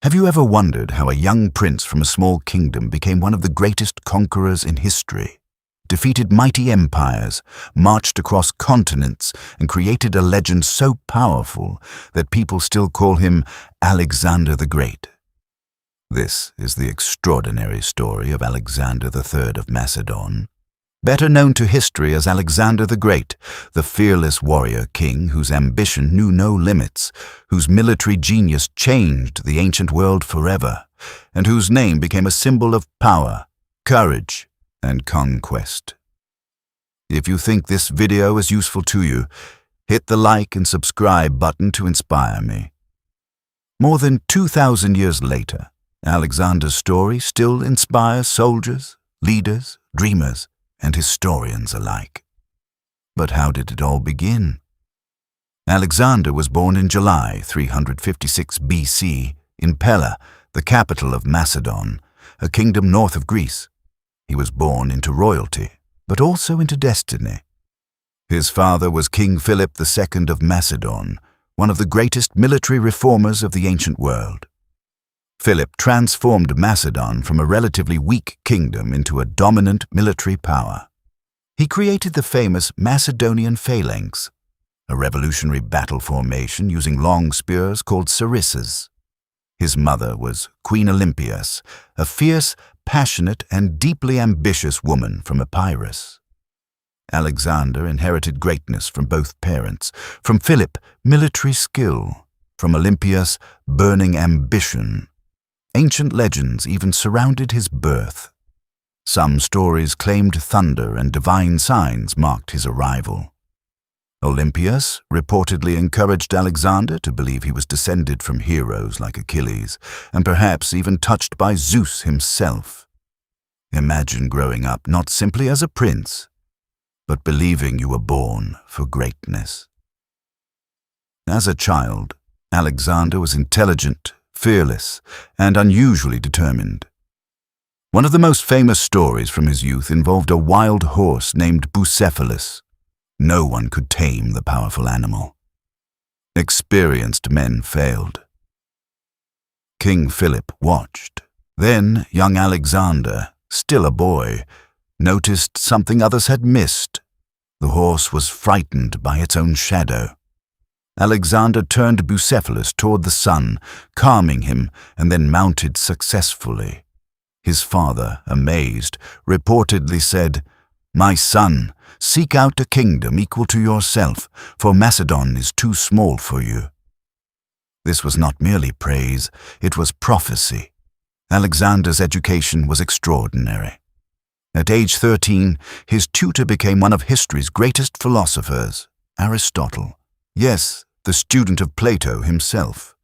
Have you ever wondered how a young prince from a small kingdom became one of the greatest conquerors in history, defeated mighty empires, marched across continents, and created a legend so powerful that people still call him Alexander the Great? This is the extraordinary story of Alexander III of Macedon, better known to history as Alexander the Great, the fearless warrior king whose ambition knew no limits, whose military genius changed the ancient world forever, and whose name became a symbol of power, courage, and conquest. If you think this video is useful to you, hit the like and subscribe button to inspire me. More than 2,000 years later, Alexander's story still inspires soldiers, leaders, dreamers, and historians alike. But how did it all begin? Alexander was born in July 356 BC in Pella, the capital of Macedon, a kingdom north of Greece. He was born into royalty, but also into destiny. His father was King Philip II of Macedon, one of the greatest military reformers of the ancient world. Philip transformed Macedon from a relatively weak kingdom into a dominant military power. He created the famous Macedonian phalanx, a revolutionary battle formation using long spears called sarissas. His mother was Queen Olympias, a fierce, passionate, and deeply ambitious woman from Epirus. Alexander inherited greatness from both parents, from Philip, military skill, from Olympias, burning ambition. Ancient legends even surrounded his birth. Some stories claimed thunder and divine signs marked his arrival. Olympias reportedly encouraged Alexander to believe he was descended from heroes like Achilles, and perhaps even touched by Zeus himself. Imagine growing up not simply as a prince, but believing you were born for greatness. As a child, Alexander was intelligent, fearless, and unusually determined. One of the most famous stories from his youth involved a wild horse named Bucephalus. No one could tame the powerful animal. Experienced men failed. King Philip watched. Then young Alexander, still a boy, noticed something others had missed. The horse was frightened by its own shadow. Alexander turned Bucephalus toward the sun, calming him, and then mounted successfully. His father, amazed, reportedly said, "My son, seek out a kingdom equal to yourself, for Macedon is too small for you." This was not merely praise, it was prophecy. Alexander's education was extraordinary. At age 13, his tutor became one of history's greatest philosophers, Aristotle. Yes, the student of Plato himself.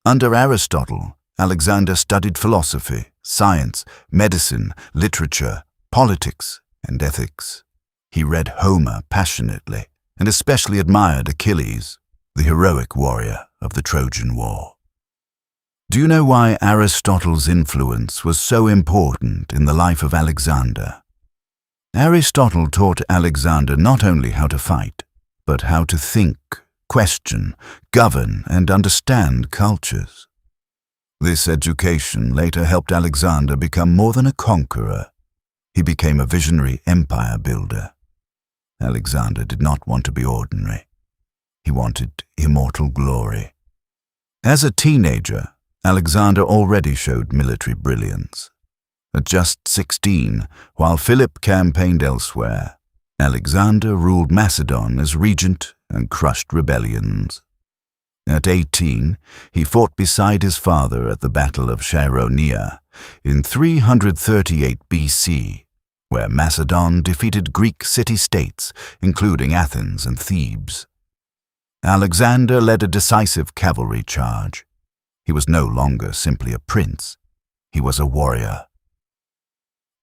Under Aristotle, Alexander studied philosophy, science, medicine, literature, politics, and ethics. He read Homer passionately, and especially admired Achilles, the heroic warrior of the Trojan War. Do you know why Aristotle's influence was so important in the life of Alexander? Aristotle taught Alexander not only how to fight, but how to think, question, govern, and understand cultures. This education later helped Alexander become more than a conqueror. He became a visionary empire builder. Alexander did not want to be ordinary. He wanted immortal glory. As a teenager, Alexander already showed military brilliance. At just 16, while Philip campaigned elsewhere, Alexander ruled Macedon as regent and crushed rebellions. At 18, he fought beside his father at the Battle of Chaeronea in 338 BC, where Macedon defeated Greek city-states, including Athens and Thebes. Alexander led a decisive cavalry charge. He was no longer simply a prince. He was a warrior.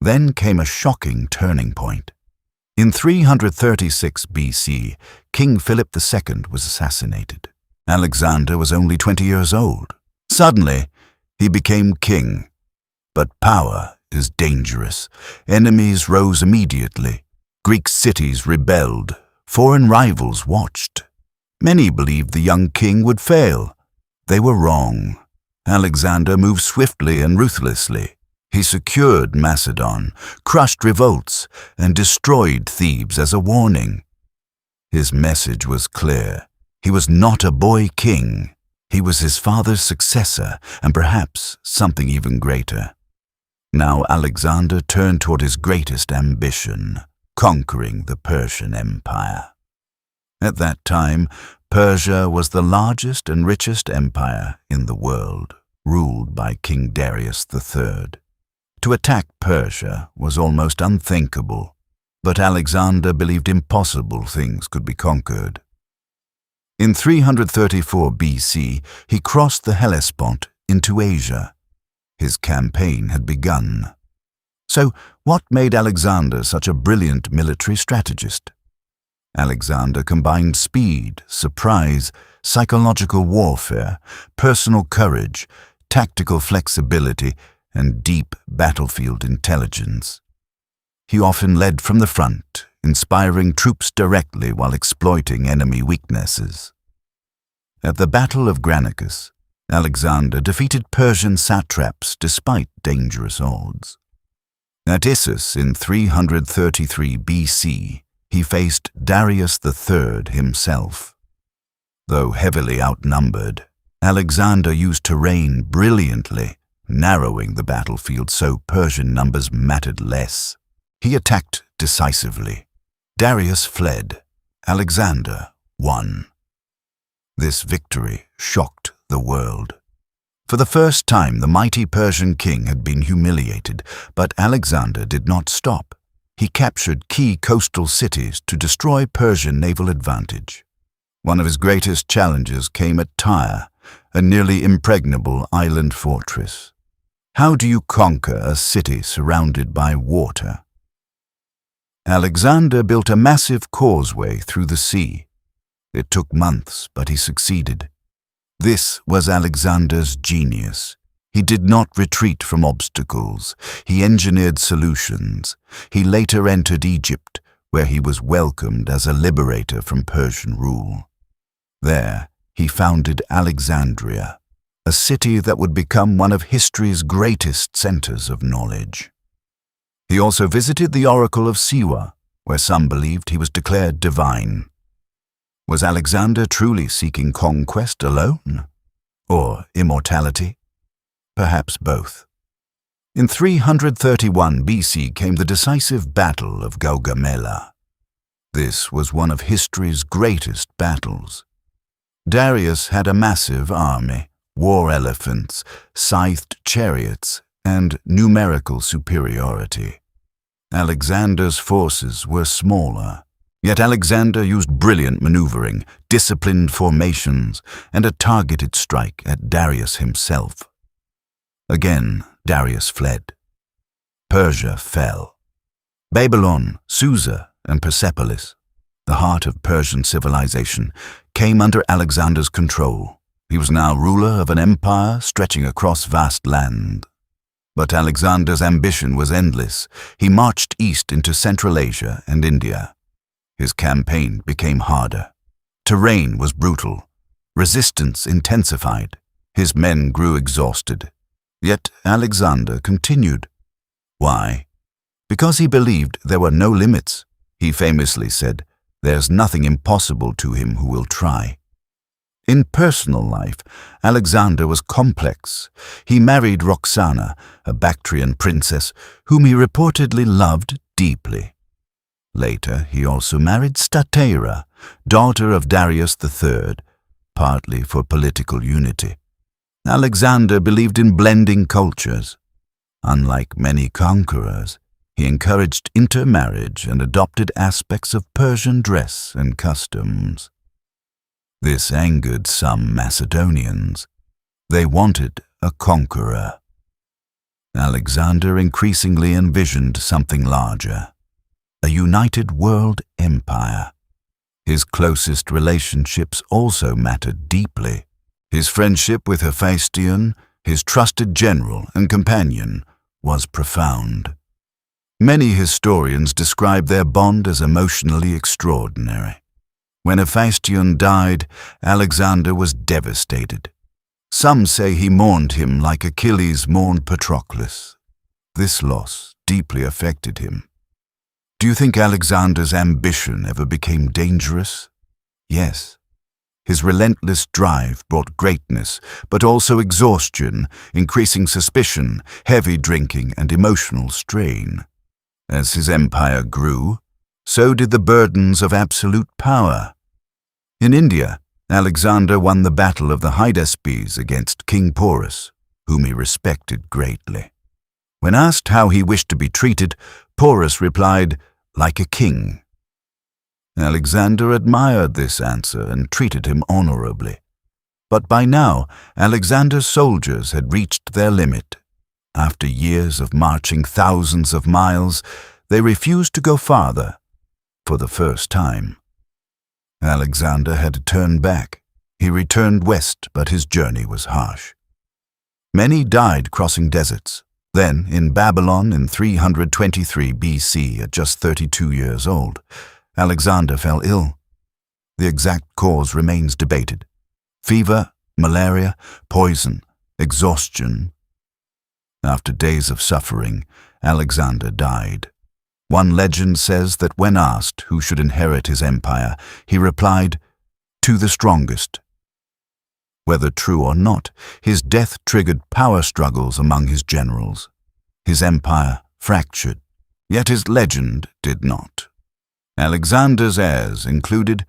Then came a shocking turning point. In 336 BC, King Philip II was assassinated. Alexander was only 20 years old. Suddenly, he became king. But power is dangerous. Enemies rose immediately. Greek cities rebelled. Foreign rivals watched. Many believed the young king would fail. They were wrong. Alexander moved swiftly and ruthlessly. He secured Macedon, crushed revolts, and destroyed Thebes as a warning. His message was clear. He was not a boy king. He was his father's successor, and perhaps something even greater. Now Alexander turned toward his greatest ambition, conquering the Persian Empire. At that time, Persia was the largest and richest empire in the world, ruled by King Darius III. To attack Persia was almost unthinkable, but Alexander believed impossible things could be conquered. In 334 BC, he crossed the Hellespont into Asia. His campaign had begun. So, what made Alexander such a brilliant military strategist? Alexander combined speed, surprise, psychological warfare, personal courage, tactical flexibility, and deep battlefield intelligence. He often led from the front, inspiring troops directly while exploiting enemy weaknesses. At the Battle of Granicus, Alexander defeated Persian satraps despite dangerous odds. At Issus in 333 BC, he faced Darius III himself. Though heavily outnumbered, Alexander used terrain brilliantly, narrowing the battlefield so Persian numbers mattered less. He attacked decisively. Darius fled. Alexander won. This victory shocked the world. For the first time, the mighty Persian king had been humiliated, but Alexander did not stop. He captured key coastal cities to destroy Persian naval advantage. One of his greatest challenges came at Tyre, a nearly impregnable island fortress. How do you conquer a city surrounded by water? Alexander built a massive causeway through the sea. It took months, but he succeeded. This was Alexander's genius. He did not retreat from obstacles. He engineered solutions. He later entered Egypt, where he was welcomed as a liberator from Persian rule. There, he founded Alexandria, a city that would become one of history's greatest centers of knowledge. He also visited the Oracle of Siwa, where some believed he was declared divine. Was Alexander truly seeking conquest alone? Or immortality? Perhaps both. In 331 BC came the decisive Battle of Gaugamela. This was one of history's greatest battles. Darius had a massive army, war elephants, scythed chariots, and numerical superiority. Alexander's forces were smaller, yet Alexander used brilliant maneuvering, disciplined formations, and a targeted strike at Darius himself. Again, Darius fled. Persia fell. Babylon, Susa, and Persepolis, the heart of Persian civilization, came under Alexander's control. He was now ruler of an empire stretching across vast land. But Alexander's ambition was endless. He marched east into Central Asia and India. His campaign became harder. Terrain was brutal. Resistance intensified. His men grew exhausted. Yet Alexander continued. Why? Because he believed there were no limits. He famously said, "There's nothing impossible to him who will try." In personal life, Alexander was complex. He married Roxana, a Bactrian princess, whom he reportedly loved deeply. Later, he also married Stateira, daughter of Darius III, partly for political unity. Alexander believed in blending cultures. Unlike many conquerors, he encouraged intermarriage and adopted aspects of Persian dress and customs. This angered some Macedonians. They wanted a conqueror. Alexander increasingly envisioned something larger, a united world empire. His closest relationships also mattered deeply. His friendship with Hephaestion, his trusted general and companion, was profound. Many historians describe their bond as emotionally extraordinary. When Hephaestion died, Alexander was devastated. Some say he mourned him like Achilles mourned Patroclus. This loss deeply affected him. Do you think Alexander's ambition ever became dangerous? Yes. His relentless drive brought greatness, but also exhaustion, increasing suspicion, heavy drinking, and emotional strain. As his empire grew, so did the burdens of absolute power. In India, Alexander won the Battle of the Hydaspes against King Porus, whom he respected greatly. When asked how he wished to be treated, Porus replied, "Like a king." Alexander admired this answer and treated him honorably. But by now, Alexander's soldiers had reached their limit. After years of marching thousands of miles, they refused to go farther, for the first time. Alexander had to turn back. He returned west, but his journey was harsh. Many died crossing deserts. Then, in Babylon in 323 BC, at just 32 years old, Alexander fell ill. The exact cause remains debated. Fever, malaria, poison, exhaustion. After days of suffering, Alexander died. One legend says that when asked who should inherit his empire, he replied, "To the strongest." Whether true or not, his death triggered power struggles among his generals. His empire fractured, yet his legend did not. Alexander's heirs included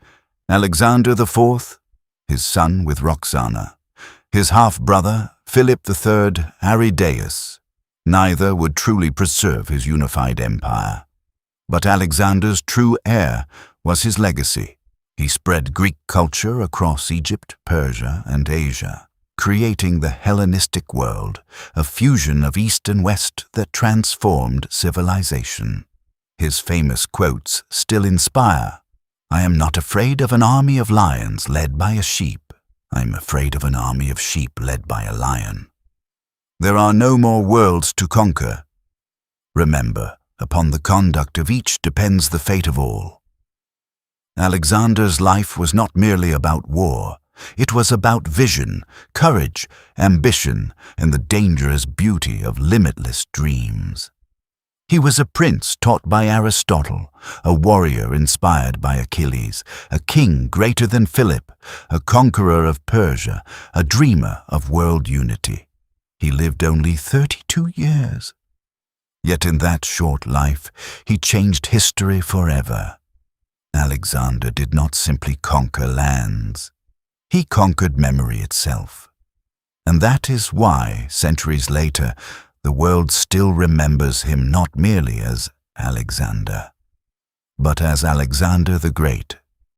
Alexander IV, his son with Roxana, his half-brother Philip III Aridaeus. Neither would truly preserve his unified empire. But Alexander's true heir was his legacy. He spread Greek culture across Egypt, Persia, and Asia, creating the Hellenistic world, a fusion of East and West that transformed civilization. His famous quotes still inspire. "I am not afraid of an army of lions led by a sheep. I am afraid of an army of sheep led by a lion." There are no more worlds to conquer. Remember, upon the conduct of each depends the fate of all. Alexander's life was not merely about war. It was about vision, courage, ambition, and the dangerous beauty of limitless dreams. He was a prince taught by Aristotle, a warrior inspired by Achilles, a king greater than Philip, a conqueror of Persia, a dreamer of world unity. He lived only 32 years. Yet in that short life, he changed history forever. Alexander did not simply conquer lands. He conquered memory itself. And that is why, centuries later, the world still remembers him not merely as Alexander, but as Alexander the Great,